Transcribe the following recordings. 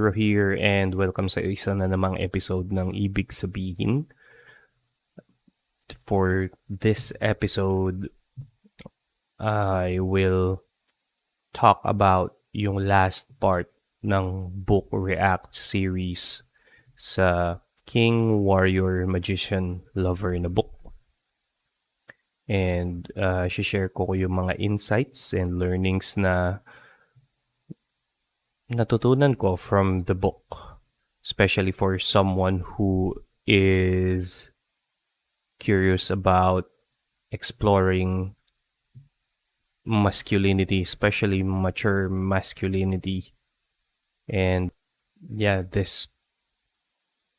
Pedro here and welcome sa isa na namang episode ng Ibig Sabihin. For this episode, I will talk about yung last part ng book react series sa King, Warrior, Magician, Lover na book. And share ko yung mga insights and learnings na natutunan ko from the book, especially for someone who is curious about exploring masculinity, especially mature masculinity. And yeah, this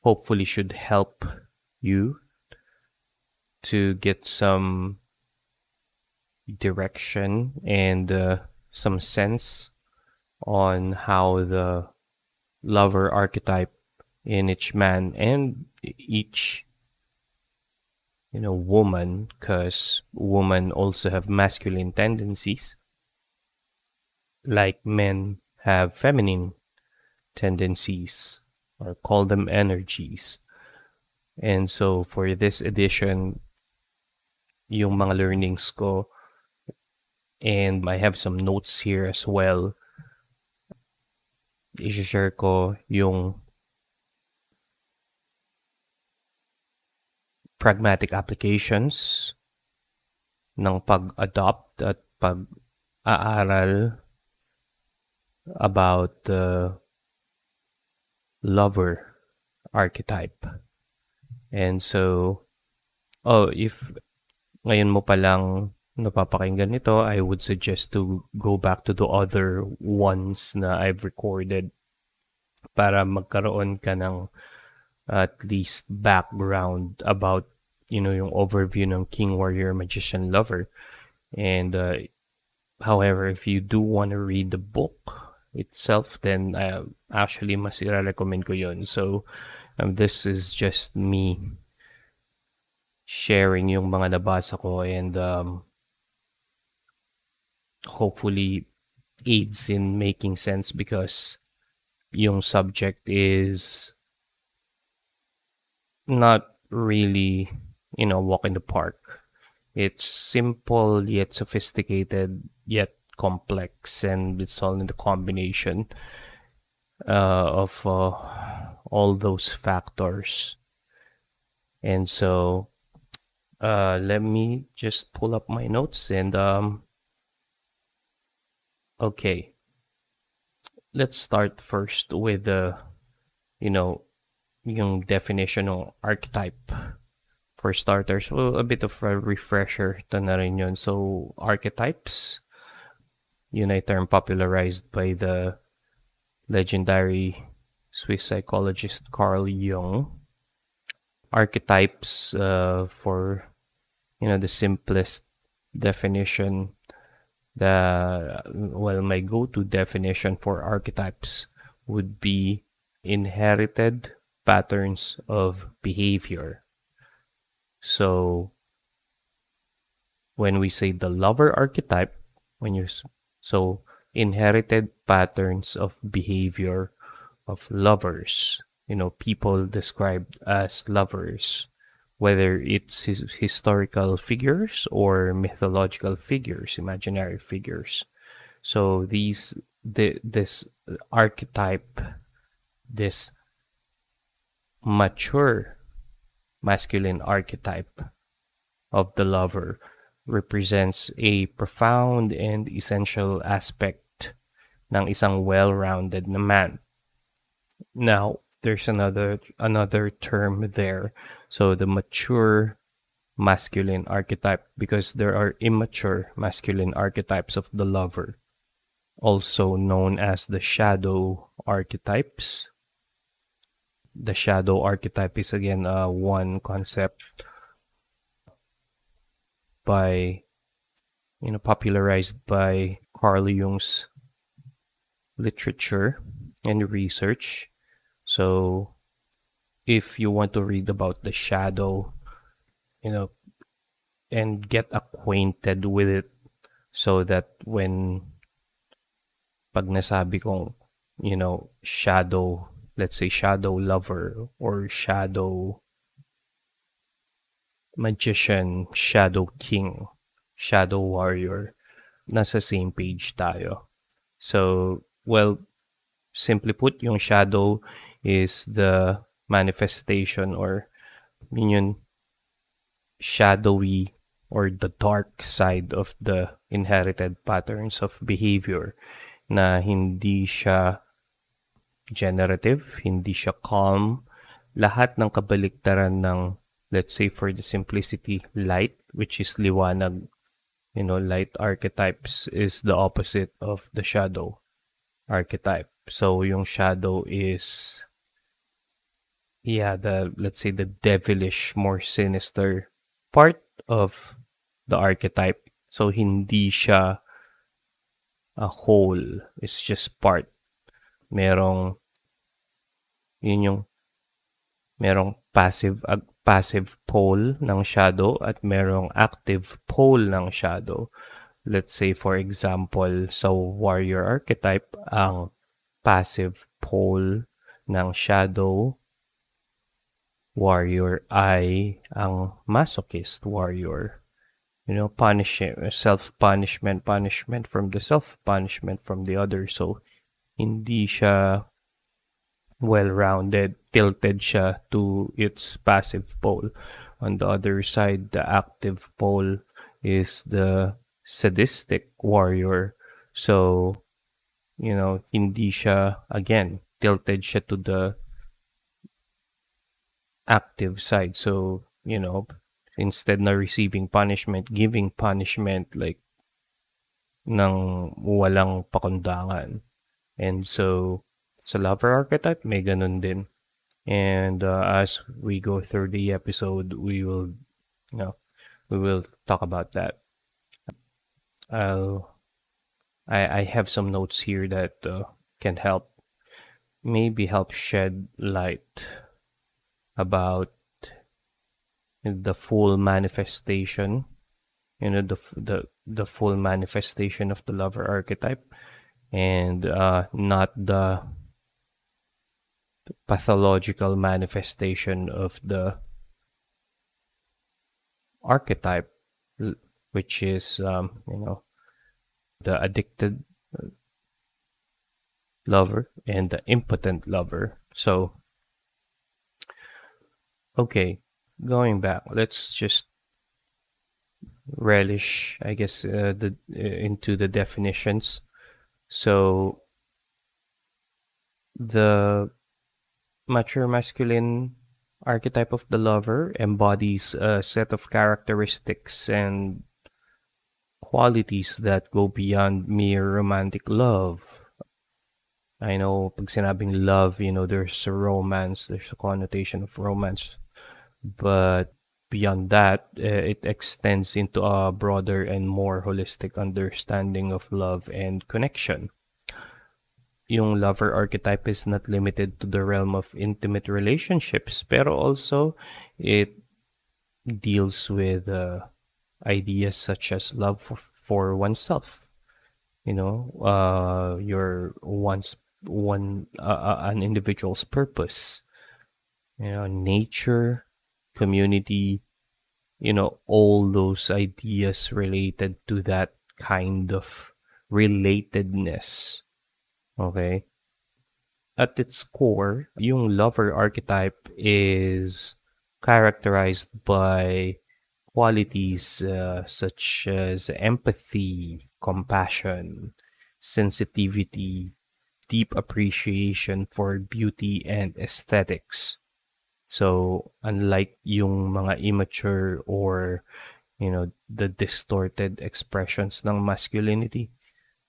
hopefully should help you to get some direction and some sense on how the lover archetype in each man and each woman, because women also have masculine tendencies like men have feminine tendencies, or call them energies. And so for this edition, yung mga learnings ko, and I have some notes here as well, i-share ko yung pragmatic applications ng pag-adopt at pag-aaral about the lover archetype. And so, if ngayon mo palang napapakinggan nito, I would suggest to go back to the other ones na I've recorded para magkaroon ka ng at least background about yung overview ng King, Warrior, Magician, Lover. And however, if you do want to read the book itself, then actually mas i-recommend ko yun. So this is just me sharing yung mga nabasa ko, and hopefully aids in making sense, because yung subject is not really walk in the park. It's simple yet sophisticated yet complex, and it's all in the combination of all those factors. And so let me just pull up my notes, and okay, let's start first with the yung definition ng archetype. For starters, well, a bit of a refresher to na rin yun. So archetypes, yun ay term popularized by the legendary Swiss psychologist Carl Jung. Archetypes, for the simplest definition, my go-to definition for archetypes would be inherited patterns of behavior. So when we say the lover archetype, inherited patterns of behavior of lovers, people described as lovers, whether it's historical figures or mythological figures, imaginary figures. So this archetype, this mature masculine archetype of the lover, represents a profound and essential aspect ng isang well-rounded na man. Now, there's another term there. So the mature masculine archetype, because there are immature masculine archetypes of the lover, also known as the shadow archetypes. The shadow archetype is again one concept by popularized by Carl Jung's literature and research. So if you want to read about the shadow, and get acquainted with it, so that when pag nasabi kong shadow, let's say shadow lover or shadow magician, shadow king, shadow warrior, nasa same page tayo. So, well, simply put, yung shadow is the manifestation or yun shadowy or the dark side of the inherited patterns of behavior na hindi siya generative, hindi siya calm. Lahat ng kabaliktaran ng, let's say for the simplicity, light, which is liwanag. Light archetypes is the opposite of the shadow archetype. So yung shadow is, yeah, let's say the devilish, more sinister part of the archetype. So hindi siya a whole, it's just part. Merong yun yung merong passive pole ng shadow at merong active pole ng shadow. Let's say for example, sa warrior archetype, ang passive pole ng shadow warrior ay ang masochist warrior. Self-punishment, punishment from the self, punishment from the other. So, hindi siya well-rounded, tilted siya to its passive pole. On the other side, the active pole is the sadistic warrior. So, hindi siya, again, tilted siya to the active side. So, instead na receiving punishment, giving punishment like ng walang pakundangan. And so, sa lover archetype, may ganun din. And as we go through the episode, we will talk about that. I have some notes here that can maybe help shed light about the full manifestation, the full manifestation of the lover archetype, and not the pathological manifestation of the archetype, which is the addicted lover and the impotent lover. So, okay, going back, let's just relish, I guess, into the definitions. So, the mature masculine archetype of the lover embodies a set of characteristics and qualities that go beyond mere romantic love. I know, pag sinabing love, there's a romance, there's a connotation of romance. But beyond that, it extends into a broader and more holistic understanding of love and connection. Yung lover archetype is not limited to the realm of intimate relationships, pero also it deals with ideas such as love for oneself. Your an individual's purpose. Nature, community, all those ideas related to that kind of relatedness. Okay? At its core, yung lover archetype is characterized by qualities such as empathy, compassion, sensitivity, deep appreciation for beauty and aesthetics. So, unlike yung mga immature or, the distorted expressions ng masculinity,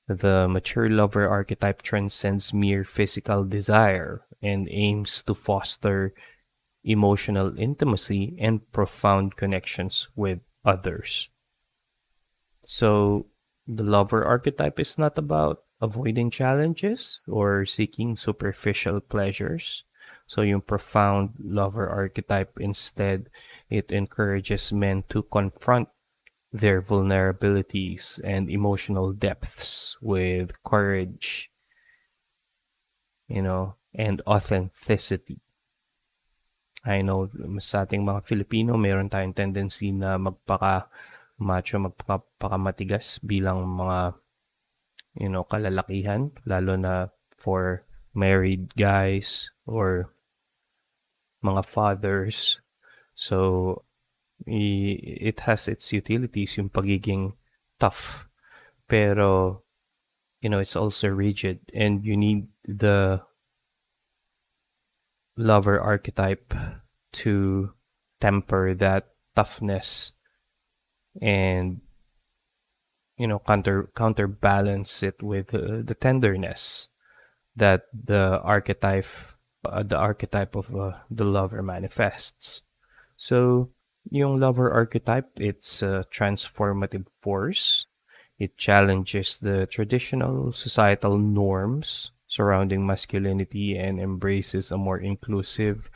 the mature lover archetype transcends mere physical desire and aims to foster emotional intimacy and profound connections with others. So, the lover archetype is not about avoiding challenges or seeking superficial pleasures. So, yung profound lover archetype, instead, it encourages men to confront their vulnerabilities and emotional depths with courage, and authenticity. I know sa ating mga Filipino, meron tayong tendency na magpaka-macho, magpaka-matigas bilang mga, kalalakihan, lalo na for married guys or mga fathers. So, it has its utilities, yung pagiging tough. Pero, it's also rigid, and you need the lover archetype to temper that toughness and counterbalance it with the tenderness that the archetype of the lover manifests. So yung lover archetype, it's a transformative force. It challenges the traditional societal norms surrounding masculinity and embraces a more inclusive,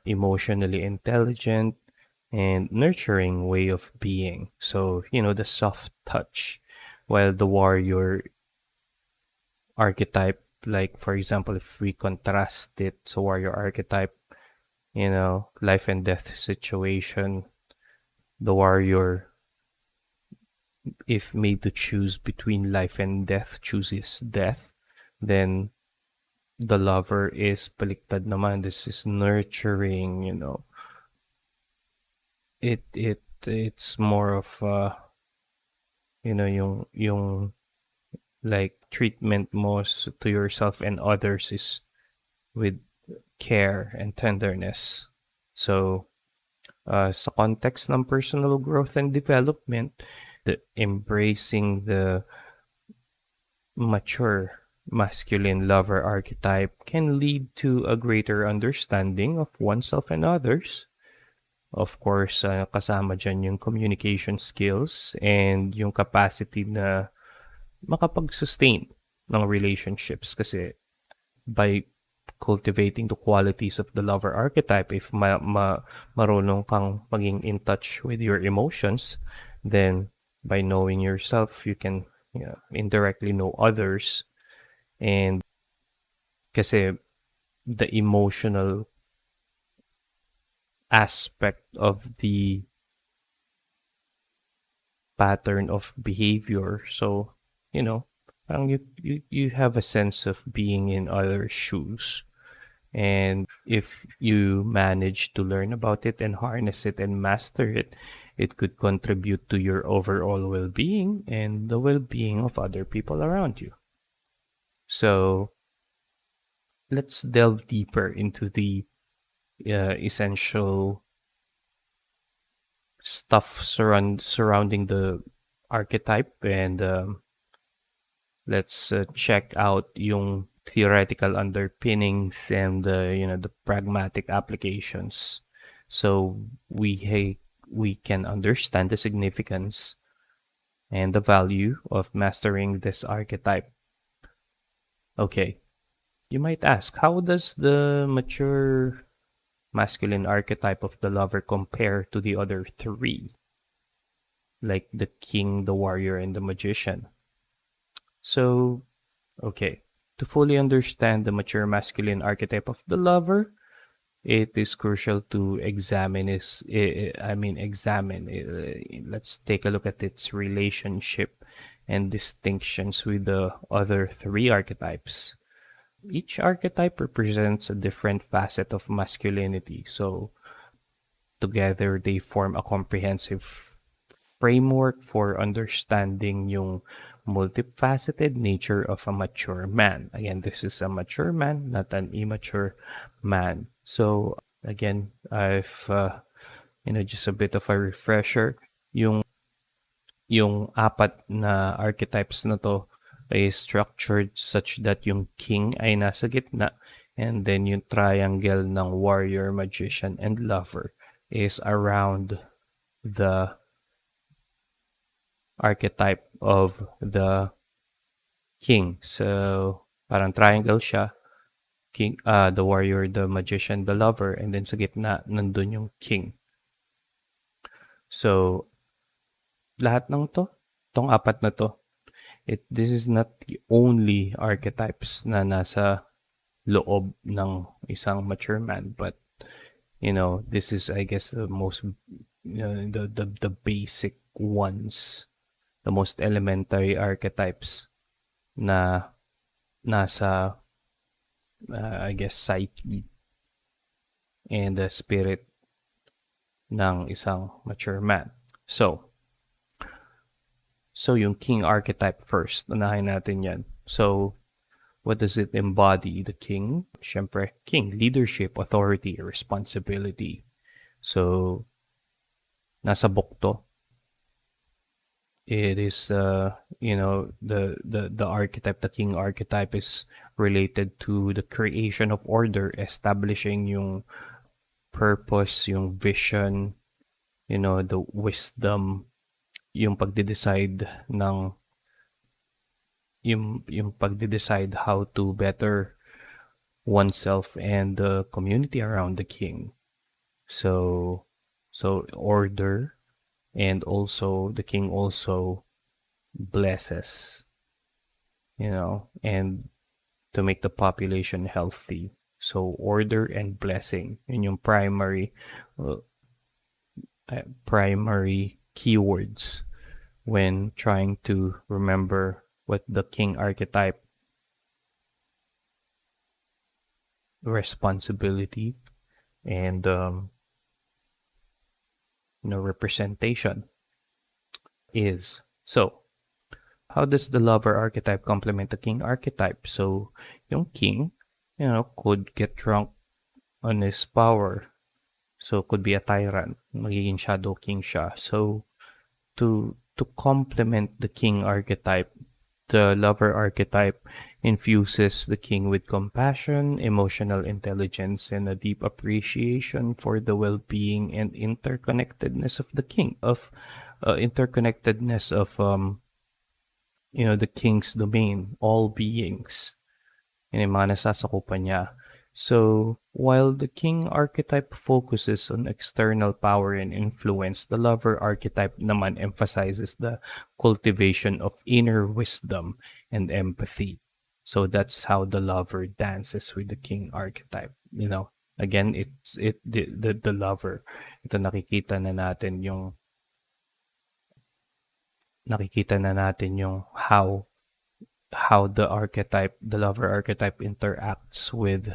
emotionally intelligent, and nurturing way of being. So, the soft touch. While the warrior archetype, like for example, if we contrast it to warrior archetype, life and death situation, the warrior, if made to choose between life and death, chooses death, then the lover is baliktad naman. This is nurturing, it's more of yung like treatment most to yourself and others is with care and tenderness. So sa context ng personal growth and development, the embracing the mature masculine lover archetype can lead to a greater understanding of oneself and others. Of course, kasama dyan yung communication skills and yung capacity na makapag-sustain ng relationships. Kasi by cultivating the qualities of the lover archetype, if marunong kang maging in touch with your emotions, then by knowing yourself, you can indirectly know others. And kasi the emotional aspect of the pattern of behavior. So, parang you have a sense of being in other shoes. And if you manage to learn about it and harness it and master it, it could contribute to your overall well-being and the well-being of other people around you. So, let's delve deeper into the essential stuff surrounding the archetype, and let's check out yung theoretical underpinnings and the pragmatic applications, so we can understand the significance and the value of mastering this archetype. Okay, you might ask, how does the mature masculine archetype of the lover compare to the other three, like the king, the warrior, and the magician? So, okay, to fully understand the mature masculine archetype of the lover, it is crucial to let's take a look at its relationship and distinctions with the other three archetypes. Each archetype represents a different facet of masculinity, so together they form a comprehensive framework for understanding yung multifaceted nature of a mature man. Again, this is a mature man, not an immature man. So again, I've just a bit of a refresher. Yung apat na archetypes na to is structured such that yung king ay nasa gitna, and then yung triangle ng warrior, magician, and lover is around the archetype of the king. So parang triangle siya, king, the warrior, the magician, the lover, and then sa gitna nandun yung king. So lahat ng tong apat na to, this is not the only archetypes na nasa loob ng isang mature man. But, this is, I guess, the most, the basic ones, the most elementary archetypes na nasa, I guess, psyche and the spirit ng isang mature man. So yung king archetype first, unahin natin yan. So, what does it embody? The king? Siyempre, king, leadership, authority, responsibility. So, nasa bukto. It is, the archetype, the king archetype is related to the creation of order, establishing yung purpose, yung vision, the wisdom, yung pagde-decide ng yung pagde-decide how to better oneself and the community around the king. So order, and also the king also blesses, and to make the population healthy. So order and blessing, yun yung primary keywords when trying to remember what the king archetype responsibility and representation is. So, how does the lover archetype complement the king archetype? So, yung king, could get drunk on his power. So, could be a tyrant. Magiging shadow king siya. So, to complement the king archetype, the lover archetype infuses the king with compassion, emotional intelligence, and a deep appreciation for the well-being and interconnectedness of the king, the king's domain, all beings. Yan yung mga nasasakupan niya. So, while the king archetype focuses on external power and influence, the lover archetype naman emphasizes the cultivation of inner wisdom and empathy. So that's how the lover dances with the king archetype. Again, the lover. Ito nakikita na natin yung how the lover archetype interacts with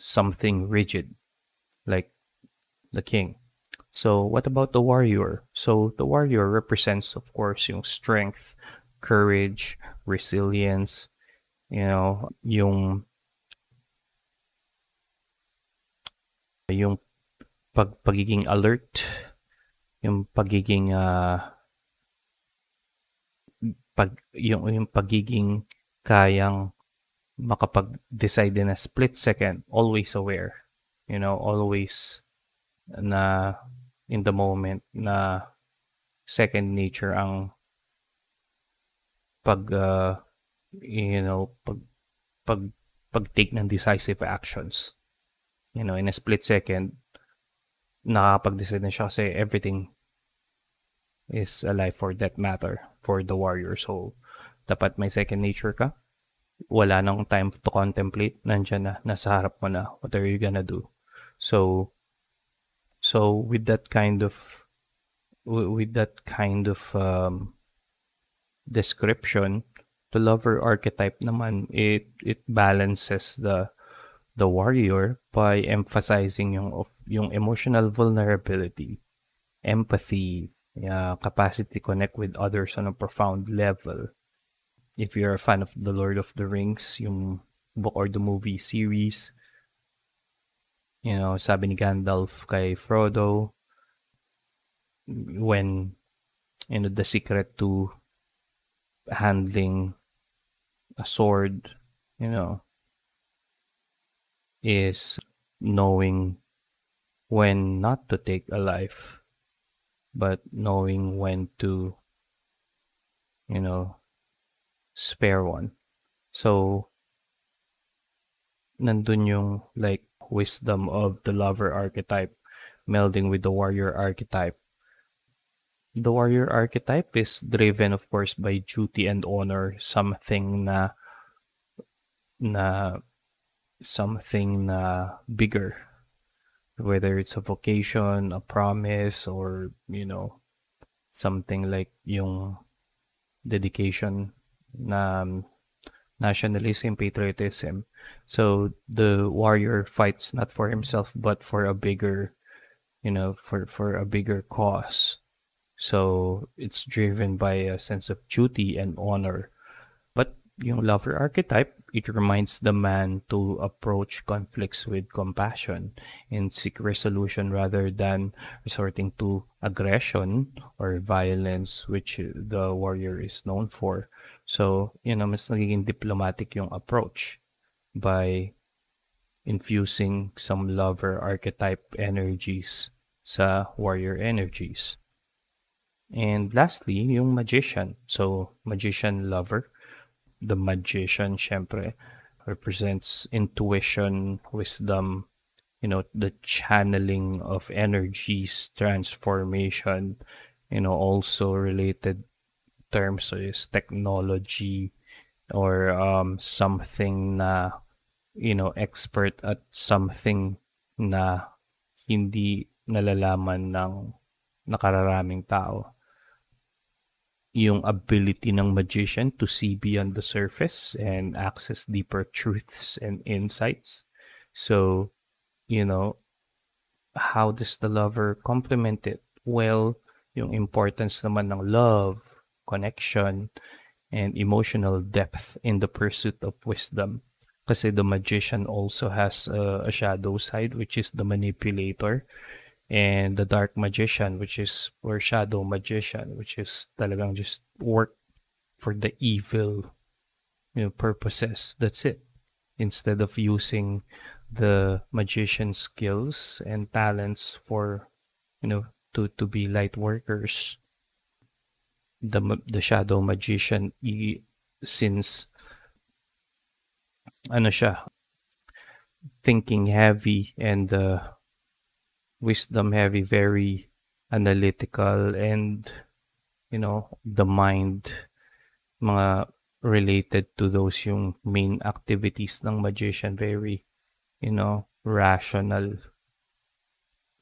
something rigid like the king. So what about the warrior? So the warrior represents, of course, yung strength, courage, resilience, yung pagiging alert, yung pagiging yung pagiging kayang makapag-decide in a split second, always aware, always na in the moment, na second nature ang pag-take ng decisive actions. In a split second, nakakapag-decide na siya kasi everything is a life or death matter for the warrior. So, dapat may second nature ka. Wala nang time to contemplate. Nandiyan na, nasa harap mo na. What are you gonna do? So with that kind of description, the lover archetype naman, it balances the warrior by emphasizing yung emotional vulnerability, empathy, capacity to connect with others on a profound level. If you're a fan of The Lord of the Rings, yung book or the movie series, sabi ni Gandalf kay Frodo, when, the secret to handling a sword, is knowing when not to take a life, but knowing when to, spare one. So, nandun yung like wisdom of the lover archetype melding with the warrior archetype. The warrior archetype is driven, of course, by duty and honor, something na something na bigger, whether it's a vocation, a promise, or something like yung dedication na nationalism, patriotism. So the warrior fights not for himself but for a bigger, for a bigger cause. So it's driven by a sense of duty and honor. But yung lover archetype, it reminds the man to approach conflicts with compassion and seek resolution rather than resorting to aggression or violence, which the warrior is known for. So, mas nagiging diplomatic yung approach by infusing some lover archetype energies sa warrior energies. And lastly, yung magician. So, magician lover. The magician, syempre, represents intuition, wisdom, the channeling of energies, transformation, also related terms is technology or something na, expert at something na hindi nalalaman ng nakararaming tao. Yung ability ng magician to see beyond the surface and access deeper truths and insights. So, how does the lover complement it? Well, yung importance naman ng love, connection, and emotional depth in the pursuit of wisdom. Kasi the magician also has a shadow side, which is the manipulator, and the dark magician, which is or shadow magician, which is talagang just work for the evil, purposes. That's it. Instead of using the magician skills and talents for, to be light workers, the shadow magician, since ano siya, thinking heavy and wisdom heavy, very analytical, and the mind, mga related to those yung main activities ng magician, very rational.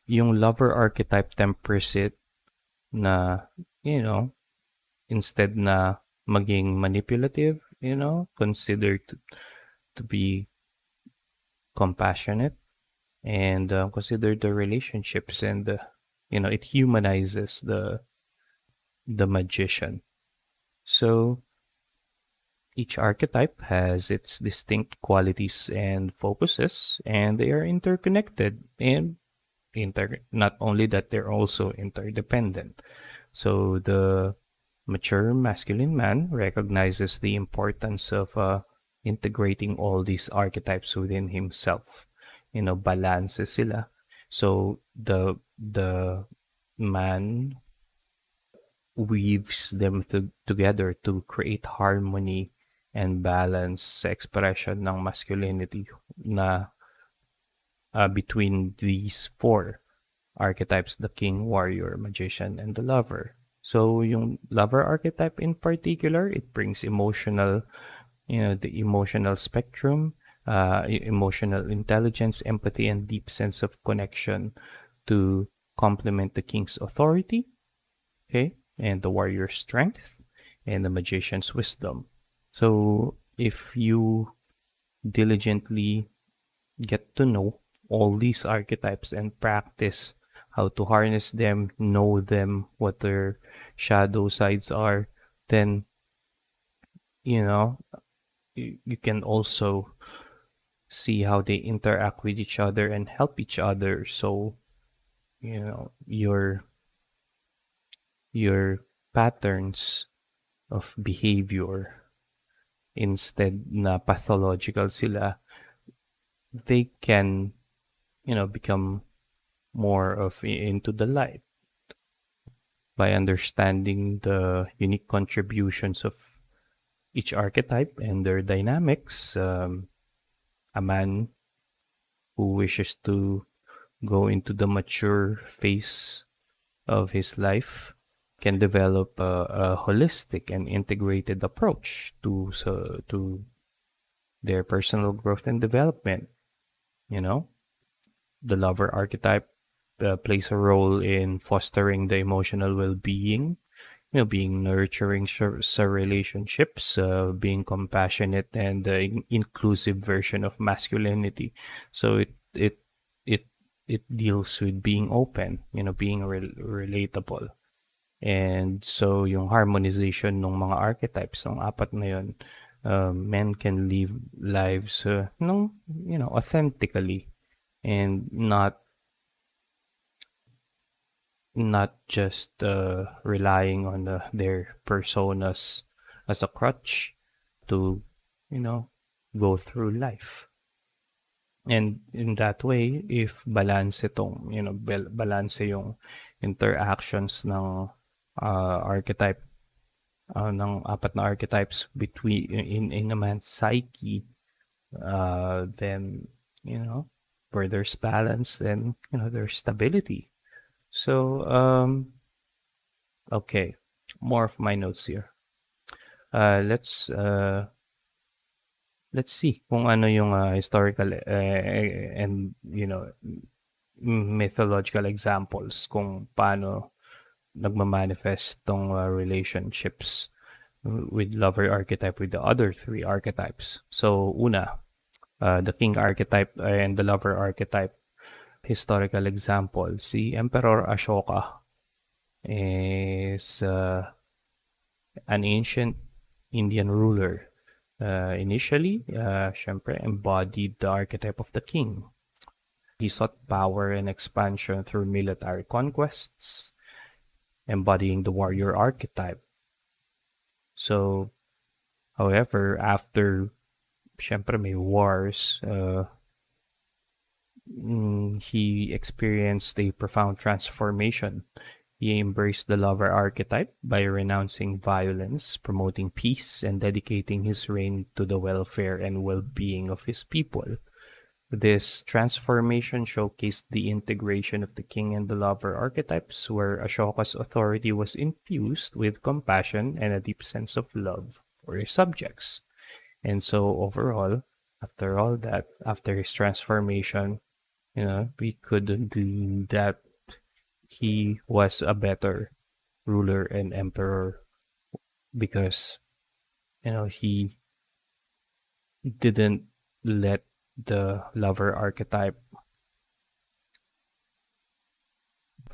Yung lover archetype tempers it na instead na maging manipulative, consider to be compassionate and consider the relationships, and it humanizes the magician. So each archetype has its distinct qualities and focuses, and they are interconnected, and not only that, they're also interdependent. So the mature masculine man recognizes the importance of integrating all these archetypes within himself. Balances sila. So the man weaves them together to create harmony and balance sa expression ng masculinity na between these four archetypes: the king, warrior, magician, and the lover. So yung lover archetype in particular, it brings emotional, the emotional spectrum, emotional intelligence, empathy, and deep sense of connection to complement the king's authority, okay, and the warrior's strength, and the magician's wisdom. So if you diligently get to know all these archetypes and practice how to harness them, know them, what their shadow sides are, then you can also see how they interact with each other and help each other. So your patterns of behavior, instead na pathological sila, they can become more of into the light by understanding the unique contributions of each archetype and their dynamics. A man who wishes to go into the mature phase of his life can develop a holistic and integrated approach to their personal growth and development. You know, the lover archetype plays a role in fostering the emotional well-being, being nurturing sa relationships, being compassionate and inclusive version of masculinity. So it it deals with being open, being relatable. And so yung harmonization ng mga archetypes, ng apat na yun, men can live lives authentically and not just relying on their personas as a crutch to, you know, go through life. And in that way, if balance itong, balance yung interactions ng archetype, ng apat na archetypes between in a man's psyche, then, where there's balance, then, there's stability. So, okay, more of my notes here. Let's see kung ano yung historical and mythological examples kung paano nagma-manifest tong relationships with lover archetype with the other three archetypes. So, una, the king archetype and the lover archetype. Historical example, si Emperor Ashoka is an ancient Indian ruler. Initially, syempre, embodied the archetype of the king. He sought power and expansion through military conquests, embodying the warrior archetype. So, however, after, syempre, may wars, he experienced a profound transformation. He embraced the lover archetype by renouncing violence, promoting peace, and dedicating his reign to the welfare and well-being of his people. This transformation showcased the integration of the king and the lover archetypes, where Ashoka's authority was infused with compassion and a deep sense of love for his subjects. And so overall, after all that, after his transformation, we could do that he was a better ruler and emperor because, he didn't let the lover archetype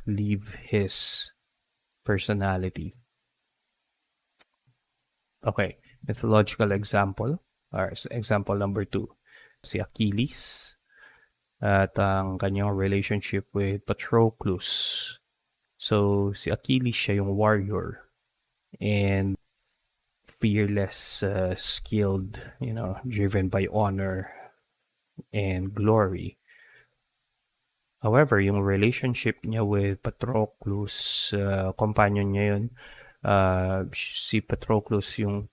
leave his personality. Okay, mythological example, or example number 2, si Achilles at ang kanyang relationship with Patroclus. So, si Achilles siya yung warrior and fearless, skilled, driven by honor and glory. However, yung relationship niya with Patroclus, companion niya yun, si Patroclus yung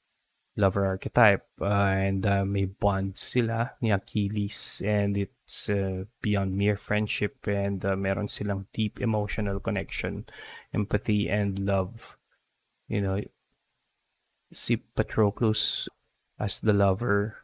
lover archetype, and may bond sila ni Achilles, and it's beyond mere friendship, and meron silang deep emotional connection, empathy, and love. Si Patroclus as the lover,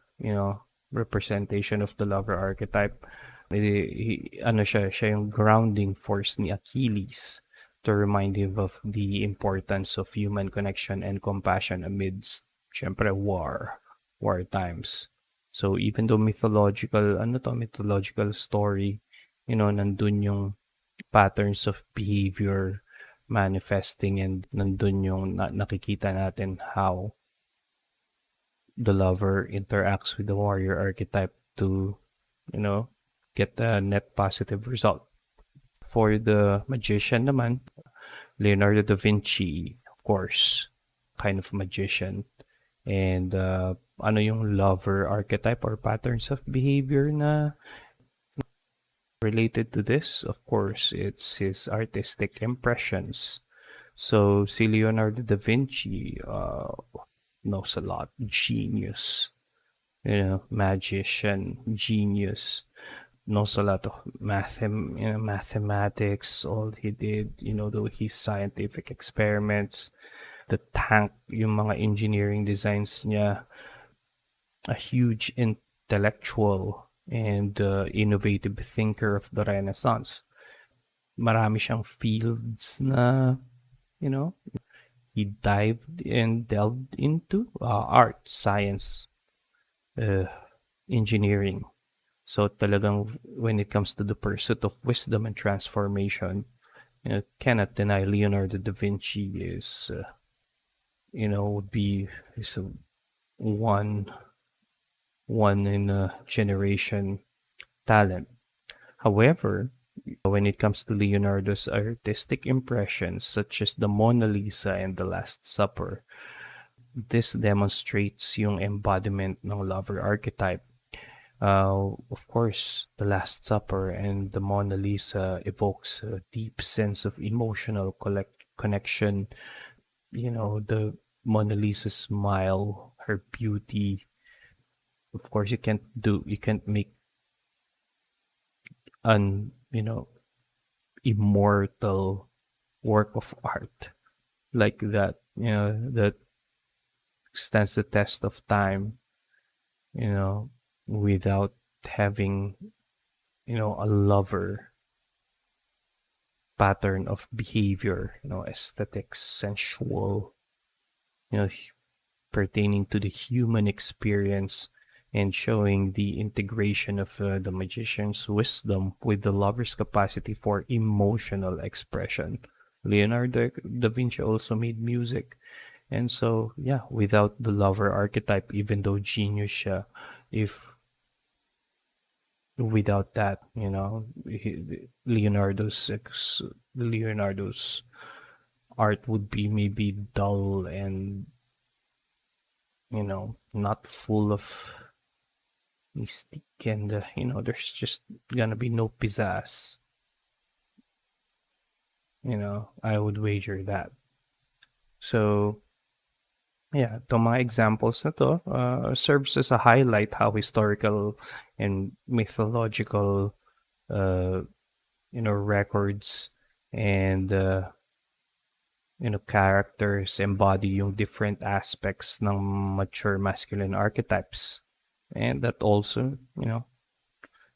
representation of the lover archetype, siya yung grounding force ni Achilles to remind him of the importance of human connection and compassion amidst, syempre, war times. So even though mythological story, nandun yung patterns of behavior manifesting, and nandun yung nakikita natin how the lover interacts with the warrior archetype to, get a net positive result. For the magician naman, Leonardo da Vinci, of course, kind of magician. And ano yung lover archetype or patterns of behavior na related to this? Of course, it's his artistic impressions. So, si Leonardo da Vinci knows a lot. Genius. Magician, genius. Knows a lot of mathematics, all he did, his scientific experiments, the tank, yung mga engineering designs niya, a huge intellectual and innovative thinker of the Renaissance. Marami siyang fields na, you know, he dived and delved into art, science, uh, engineering. So talagang when it comes to the pursuit of wisdom and transformation, cannot deny Leonardo da Vinci is, would be is a one one in a generation talent. However, when it comes to Leonardo's artistic impressions, such as the Mona Lisa and the Last Supper, this demonstrates yung embodiment ng lover archetype. Of course, the Last Supper and the Mona Lisa evokes a deep sense of emotional connection. The Mona Lisa's smile, her beauty. Of course, you can't make an, immortal work of art like that, that stands the test of time, you know, without having, a lover pattern of behavior, aesthetics, sensual, you know, pertaining to the human experience and showing the integration of the magician's wisdom with the lover's capacity for emotional expression. Leonardo da Vinci also made music. And so, yeah, without the lover archetype, even though genius siya, if without that, Leonardo's art would be maybe dull and not full of mystique, and there's just gonna be no pizzazz. I would wager that. So yeah, itong mga examples na to serves as a highlight how historical and mythological records and characters embody yung different aspects ng mature masculine archetypes. And that also,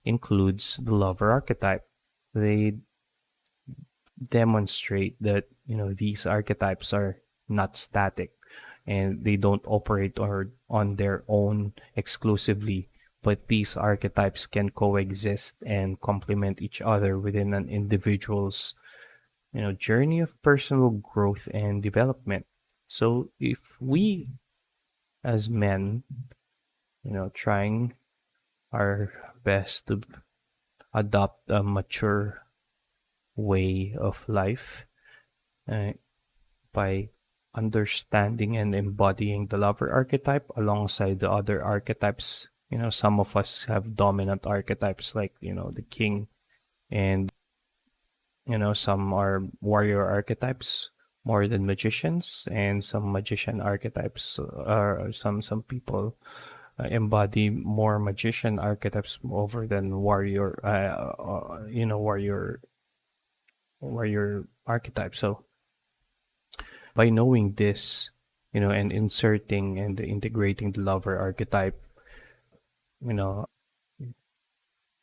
includes the lover archetype. They demonstrate that, these archetypes are not static and they don't operate or on their own exclusively, but these archetypes can coexist and complement each other within an individual's journey of personal growth and development. So if we as men, trying our best to adopt a mature way of life by understanding and embodying the lover archetype alongside the other archetypes. Some of us have dominant archetypes like, the king, and, some are warrior archetypes more than magicians, and some magician archetypes are some people embody more magician archetypes over than warrior, warrior archetype. So by knowing this, and inserting and integrating the lover archetype, you know,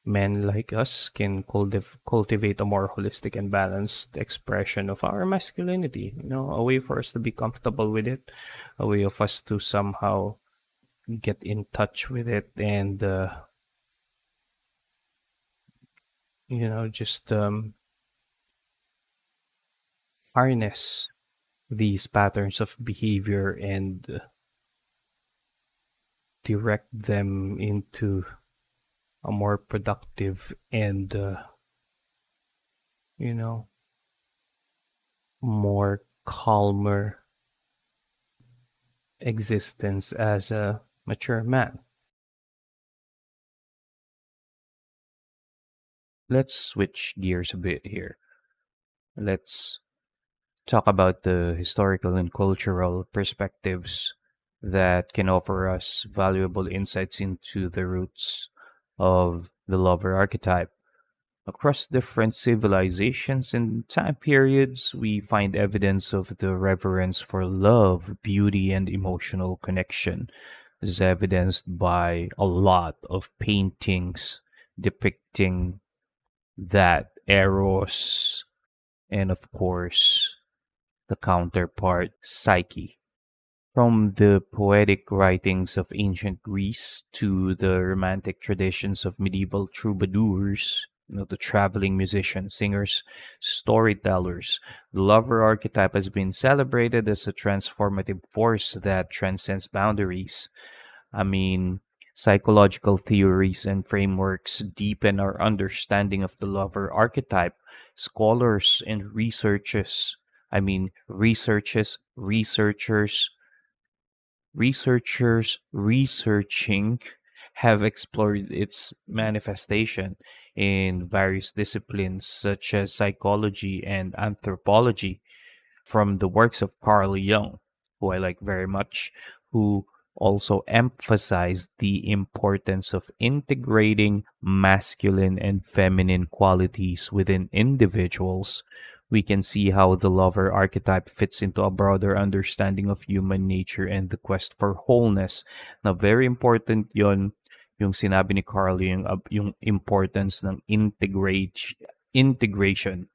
men like us can cultivate a more holistic and balanced expression of our masculinity, a way for us to be comfortable with it, a way of us to somehow get in touch with it and, just harness these patterns of behavior and direct them into a more productive and more calmer existence as a mature man. Let's switch gears a bit here. Let's talk about the historical and cultural perspectives that can offer us valuable insights into the roots of the lover archetype. Across different civilizations and time periods, we find evidence of the reverence for love, beauty, and emotional connection. is evidenced by a lot of paintings depicting that Eros and, of course, the counterpart Psyche. From the poetic writings of ancient Greece to the romantic traditions of medieval troubadours, the traveling musicians, singers, storytellers, the lover archetype has been celebrated as a transformative force that transcends boundaries. I mean, psychological theories and frameworks deepen our understanding of the lover archetype. Scholars and researchers researching have explored its manifestation in various disciplines such as psychology and anthropology, from the works of Carl Jung, who I like very much, who also emphasized the importance of integrating masculine and feminine qualities within individuals. We can see how the lover archetype fits into a broader understanding of human nature and the quest for wholeness. Now, very important yon, yung sinabi ni Carl Jung, yung importance ng integration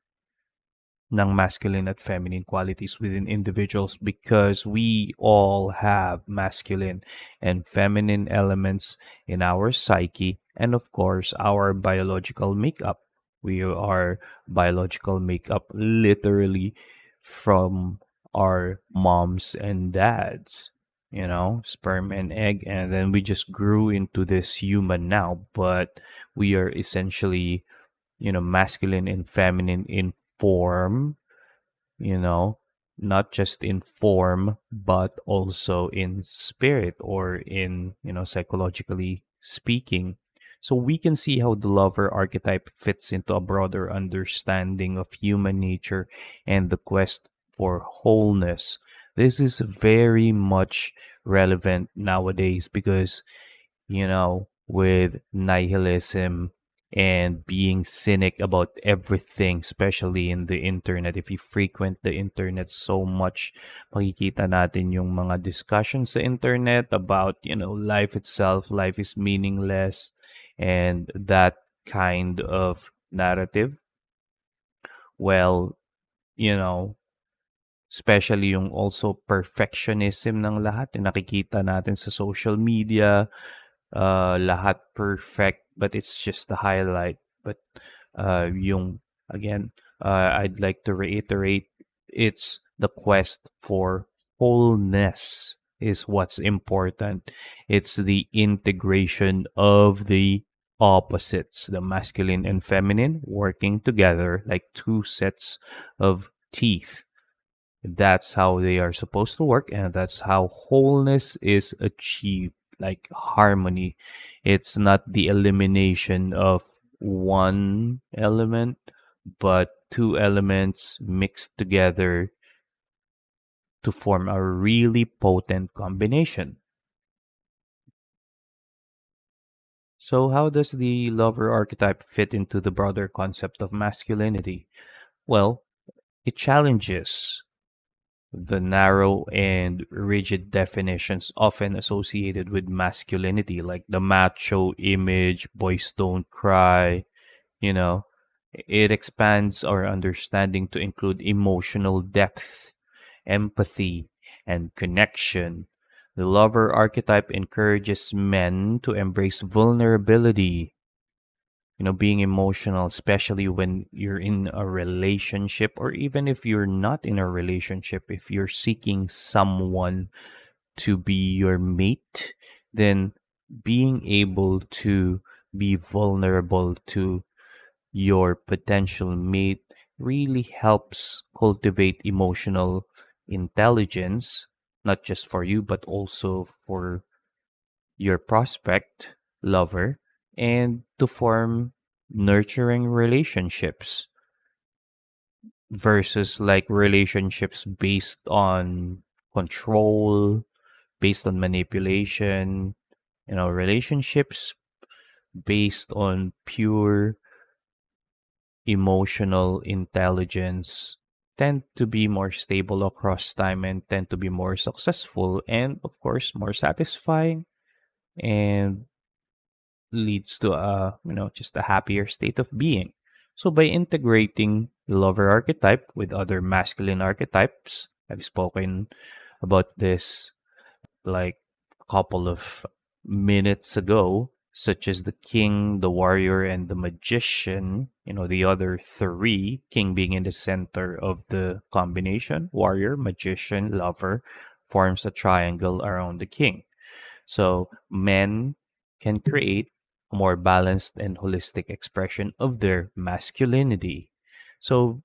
ng masculine at feminine qualities within individuals, because we all have masculine and feminine elements in our psyche, and of course our biological makeup. We are biological makeup literally from our moms and dads, sperm and egg, and then we just grew into this human now, but we are essentially, masculine and feminine in form, you know, not just in form, but also in spirit, or in, psychologically speaking. So we can see how the lover archetype fits into a broader understanding of human nature and the quest for wholeness. This is very much relevant nowadays because, with nihilism and being cynic about everything, especially in the internet. If you frequent the internet so much, makikita natin yung mga discussions sa internet about, life itself, life is meaningless, and that kind of narrative. Well, you know, especially yung also perfectionism ng lahat, nakikita natin sa social media, lahat perfect, but it's just the highlight. But yung again, I'd like to reiterate, it's the quest for wholeness is what's important. It's the integration of the opposites, the masculine and feminine, working together like two sets of teeth. That's how they are supposed to work, and that's how wholeness is achieved, like harmony. It's not the elimination of one element, but two elements mixed together to form a really potent combination. So, how does the lover archetype fit into the broader concept of masculinity? Well, it challenges the narrow and rigid definitions often associated with masculinity, like the macho image, boys don't cry, you know. It expands our understanding to include emotional depth, empathy, and connection. The lover archetype encourages men to embrace vulnerability, being emotional, especially when you're in a relationship, or even if you're not in a relationship, if you're seeking someone to be your mate, then being able to be vulnerable to your potential mate really helps cultivate emotional intelligence, not just for you, but also for your prospect lover, and to form nurturing relationships versus like relationships based on control, based on manipulation, relationships based on pure emotional intelligence tend to be more stable across time and tend to be more successful and, of course, more satisfying. and leads to just a happier state of being. So by integrating the lover archetype with other masculine archetypes, I've spoken about this like a couple of minutes ago, such as the king, the warrior, and the magician. The other three, king being in the center of the combination, warrior, magician, lover, forms a triangle around the king. So men can create a more balanced and holistic expression of their masculinity. So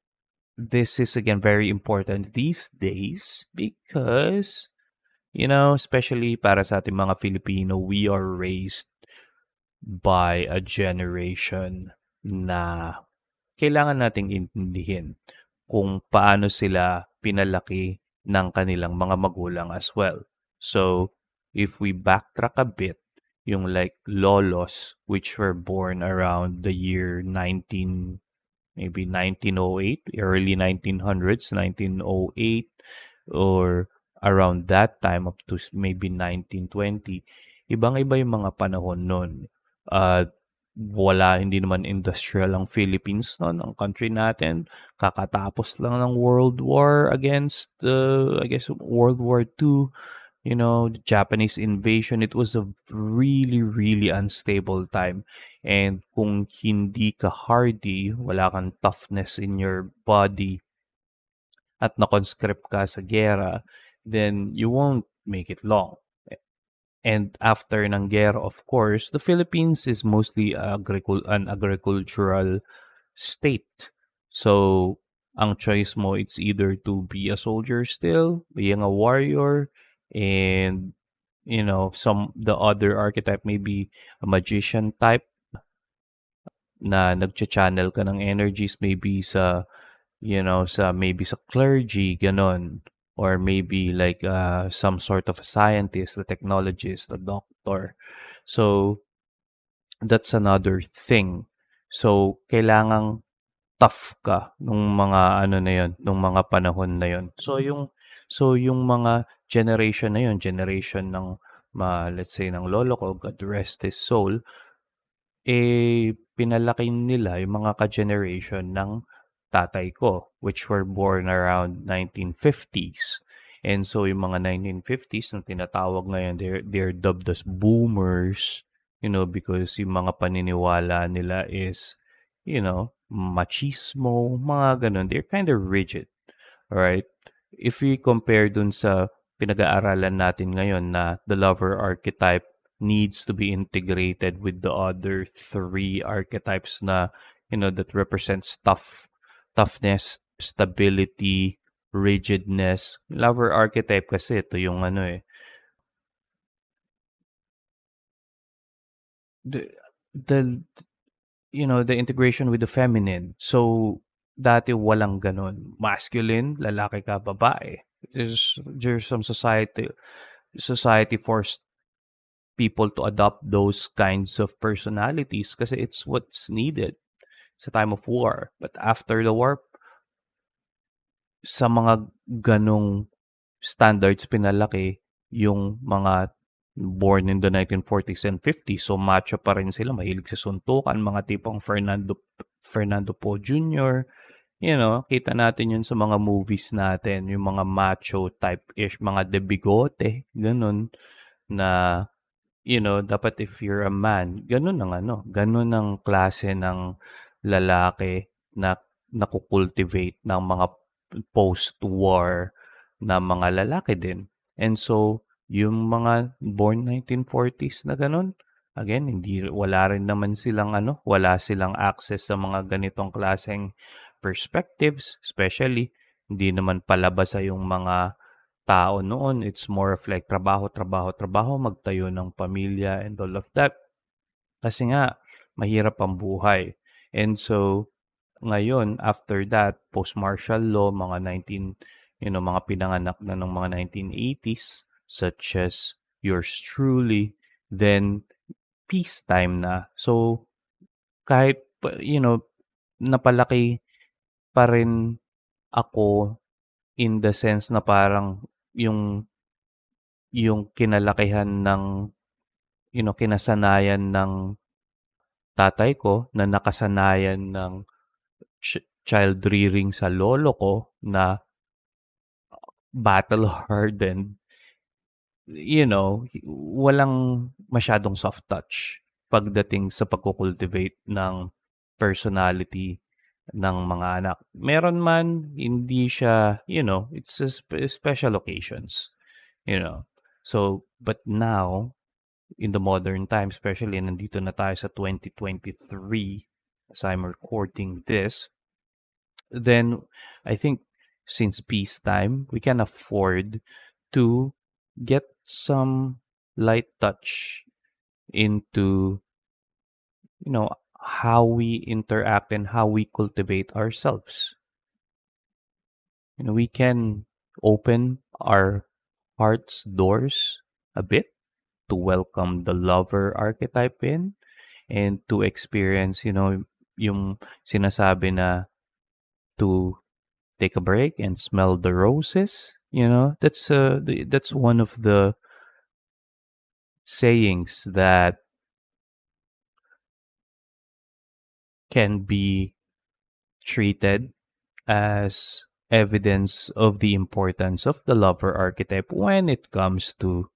this is again very important these days because especially para sa ating mga Filipino, we are raised by a generation na kailangan nating intindihin kung paano sila pinalaki ng kanilang mga magulang as well. So, if we backtrack a bit, yung like lolos which were born around the year 1908, early 1900s, 1908, or around that time up to maybe 1920, ibang-iba yung mga panahon nun. Hindi naman industrial ang Philippines noon, ang country natin. Kakatapos lang ng World War against, I guess, World War II. The Japanese invasion, it was a really, really unstable time. And kung hindi ka hardy, wala kang toughness in your body, at na-conscript ka sa giyera, then you won't make it long. And after ng giyera, of course, the Philippines is mostly an agricultural state. So, ang choice mo, it's either to be a soldier still, being a warrior, and the other archetype may be a magician type na nagcha-channel ka ng energies maybe sa clergy, ganon. Or maybe like some sort of a scientist, a technologist, a doctor. So, that's another thing. So, kailangang tough ka nung mga ano na yon, nung mga panahon na yon. So yung mga generation na yon, generation ng let's say ng lolo ko, God rest his soul, pinalaki nila yung mga ka-generation ng tatay ko, which were born around 1950s. And so yung mga 1950s na tinatawag ngayon, they're dubbed as boomers, because yung mga paniniwala nila is, machismo, mga ganun. They're kind of rigid, right? If we compare dun sa pinag-aaralan natin ngayon na the lover archetype needs to be integrated with the other three archetypes na, that represents toughness, stability, rigidness. Lover archetype kasi ito yung the, the the integration with the feminine. So, dati walang ganon. Masculine, lalaki ka, babae. There's some society forced people to adopt those kinds of personalities kasi it's what's needed sa time of war. But after the war, sa mga ganong standards pinalaki yung mga born in the 1940s and 50s. So macho pa rin sila, mahilig sa suntukan, mga tipong Fernando Po Jr. Kita natin yun sa mga movies natin, yung mga macho type-ish, mga de bigote, ganun, na, dapat if you're a man, ganun ang klase ng lalaki na nakukultivate ng mga post-war na mga lalaki din. And so, yung mga born 1940s na ganun, again, wala rin naman silang wala silang access sa mga ganitong klaseng perspectives, especially hindi naman palabas sa yung mga tao noon. It's more of like trabaho, trabaho, trabaho, magtayo ng pamilya and all of that. Kasi nga, mahirap ang buhay. And so, ngayon, after that, post-martial law, mga mga pinanganak na ng mga 1980s, such as yours truly, then peacetime na. So, kahit, napalaki pa rin ako in the sense na parang yung kinalakihan ng kinasanayan ng tatay ko na nakasanayan ng child rearing sa lolo ko na battle hardened, walang masyadong soft touch pagdating sa pagko-cultivate ng personality ng mga anak. Meron man, hindi siya, it's a special occasions, you know. So, but now, in the modern time, especially nandito na tayo sa 2023, as I'm recording this, then I think since peacetime, we can afford to get some light touch into, how we interact and how we cultivate ourselves. We can open our heart's doors a bit to welcome the lover archetype in and to experience, yung sinasabi na to take a break and smell the roses. That's one of the sayings that can be treated as evidence of the importance of the lover archetype when it comes to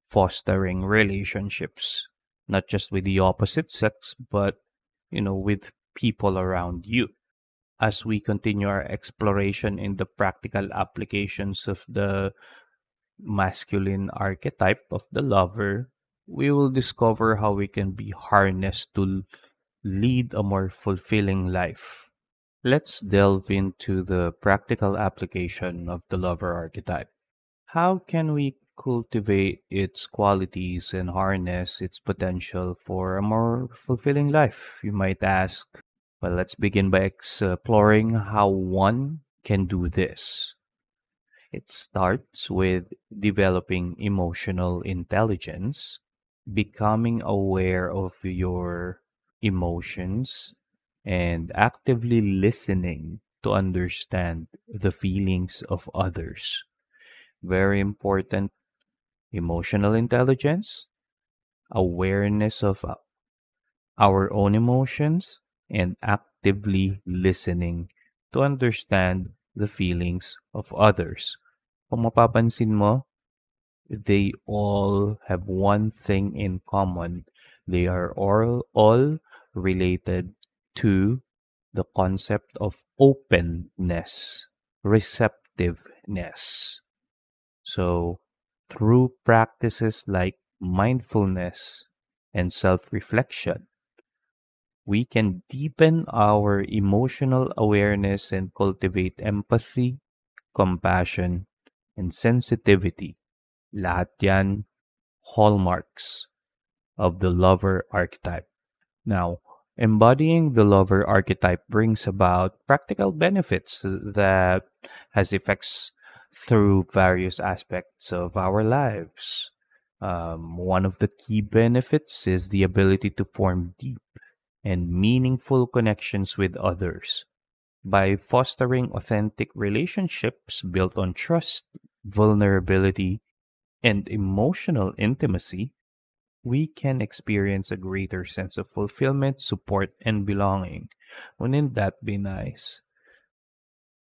fostering relationships, not just with the opposite sex, but with people around you. As we continue our exploration in the practical applications of the masculine archetype of the lover, we will discover how we can be harnessed to lead a more fulfilling life. Let's delve into the practical application of the lover archetype. How can we cultivate its qualities and harness its potential for a more fulfilling life, you might ask? Well, let's begin by exploring how one can do this. It starts with developing emotional intelligence, becoming aware of your emotions, and actively listening to understand the feelings of others. Very important: emotional intelligence, awareness of our own emotions, and actively listening to understand the feelings of others. Kung mapapansin mo, they all have one thing in common. They are all related to the concept of openness, receptiveness. So, through practices like mindfulness and self reflection, we can deepen our emotional awareness and cultivate empathy, compassion, and sensitivity. Lahat yan hallmarks of the lover archetype. Now, embodying the lover archetype brings about practical benefits that has effects through various aspects of our lives. One of the key benefits is the ability to form deep and meaningful connections with others. By fostering authentic relationships built on trust, vulnerability, and emotional intimacy, we can experience a greater sense of fulfillment, support, and belonging. Wouldn't that be nice?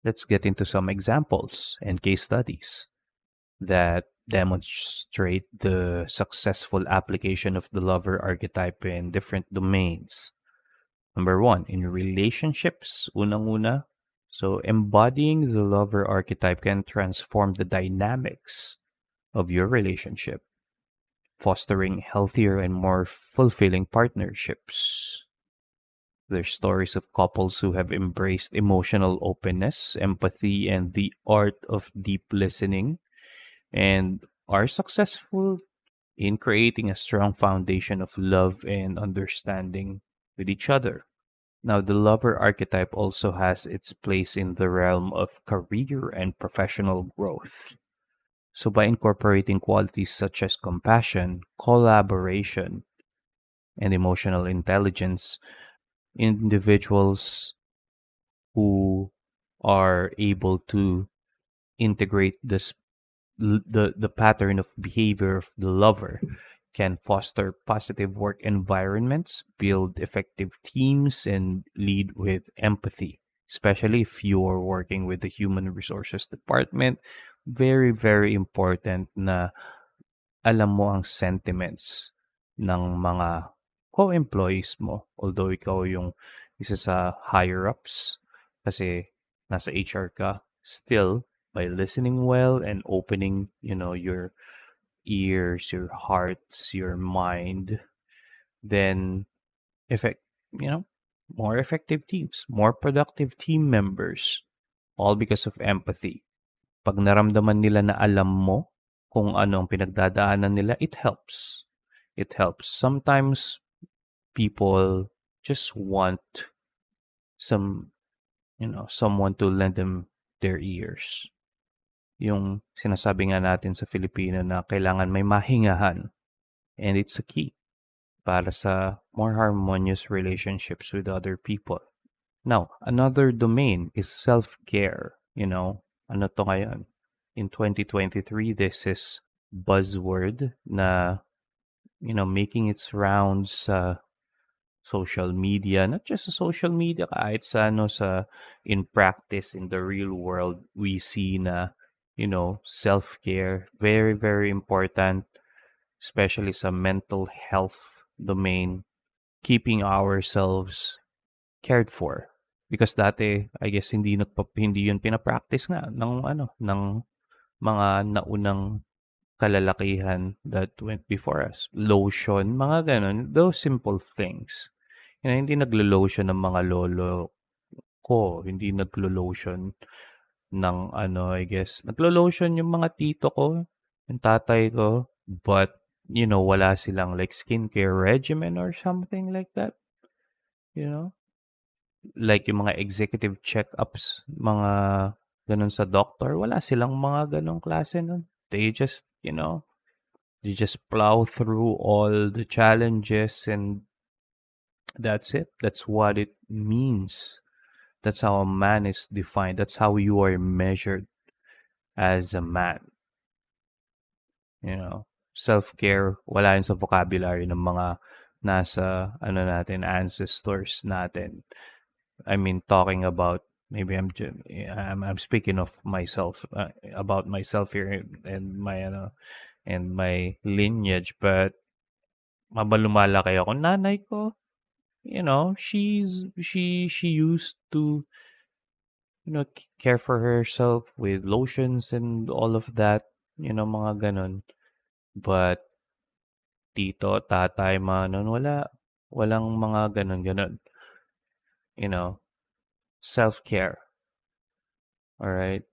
Let's get into some examples and case studies that demonstrate the successful application of the lover archetype in different domains. Number one, in relationships, unang-una. So, embodying the lover archetype can transform the dynamics of your relationship, fostering healthier and more fulfilling partnerships. There's stories of couples who have embraced emotional openness, empathy, and the art of deep listening, and are successful in creating a strong foundation of love and understanding with each other. Now, the lover archetype also has its place in the realm of career and professional growth. So, by incorporating qualities such as compassion, collaboration, and emotional intelligence, individuals who are able to integrate the pattern of behavior of the lover can foster positive work environments, build effective teams, and lead with empathy, especially if you're working with the human resources department. Very, very important na alam mo ang sentiments ng mga co-employees mo. Although ikaw yung isa sa higher-ups kasi nasa HR ka, still, by listening well and opening, your ears, your hearts, your mind, then effect, you know, more effective teams, more productive team members, all because of empathy. Pag naramdaman nila na alam mo kung ano ang pinagdadaanan nila, it helps. It helps. Sometimes people just want some, someone to lend them their ears. Yung sinasabi nga natin sa Filipino na kailangan may mahingahan. And it's a key para sa more harmonious relationships with other people. Now, another domain is self-care. Ano to ngayon? In 2023, this is buzzword na, making its rounds sa social media. Not just sa social media, kahit sa, in practice, in the real world, we see na, self-care, very, very important, especially sa mental health domain, keeping ourselves cared for. Because dati, I guess, hindi yun pinapractice nga ng mga naunang kalalakihan that went before us. Lotion, mga ganun, those simple things. Hindi naglo-lotion ng mga lolo ko, hindi naglo-lotion ng I guess, naglo-lotion yung mga tito ko, yung tatay ko, but, wala silang like skincare regimen or something like that. Like yung mga executive check-ups, mga ganun sa doctor, wala silang mga ganung klase nun. They just, they just plow through all the challenges and that's it. That's what it means. That's how a man is defined. That's how you are measured as a man. Self-care, wala yun sa vocabulary ng mga nasa, ancestors natin. I mean, talking about, maybe I'm speaking of myself, about myself here and my lineage, but lumalaki ako, nanay ko, she used to, care for herself with lotions and all of that, mga ganun. But tito, tatay, walang mga ganun. Self-care. All right?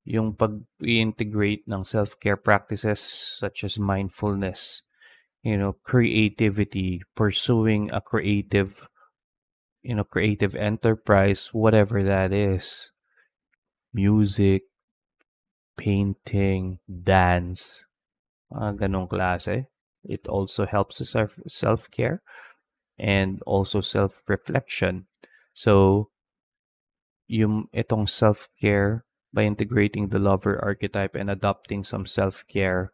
Yung pag-integrate ng self-care practices such as mindfulness, creativity, pursuing a creative enterprise, whatever that is. Music, painting, dance, mga ganong klase. It also helps us self-care and also self-reflection. So, itong self-care, by integrating the lover archetype and adopting some self-care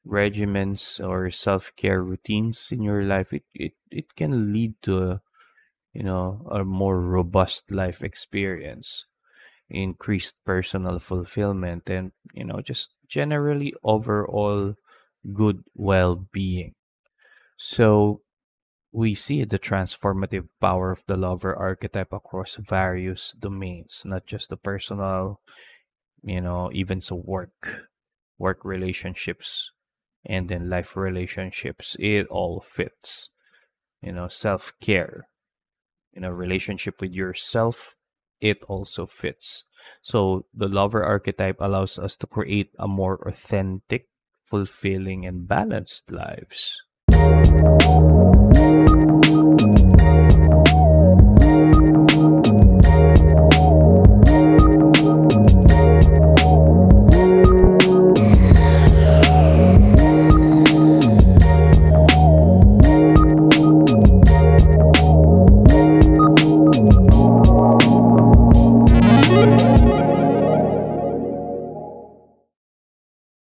regimens or self-care routines in your life, it can lead to a more robust life experience, increased personal fulfillment, and just generally overall good well-being. So we see the transformative power of the lover archetype across various domains, not just the personal, even so work relationships, and then life relationships. It all fits. Self-care, relationship with yourself, it also fits. So the lover archetype allows us to create a more authentic, fulfilling, and balanced lives.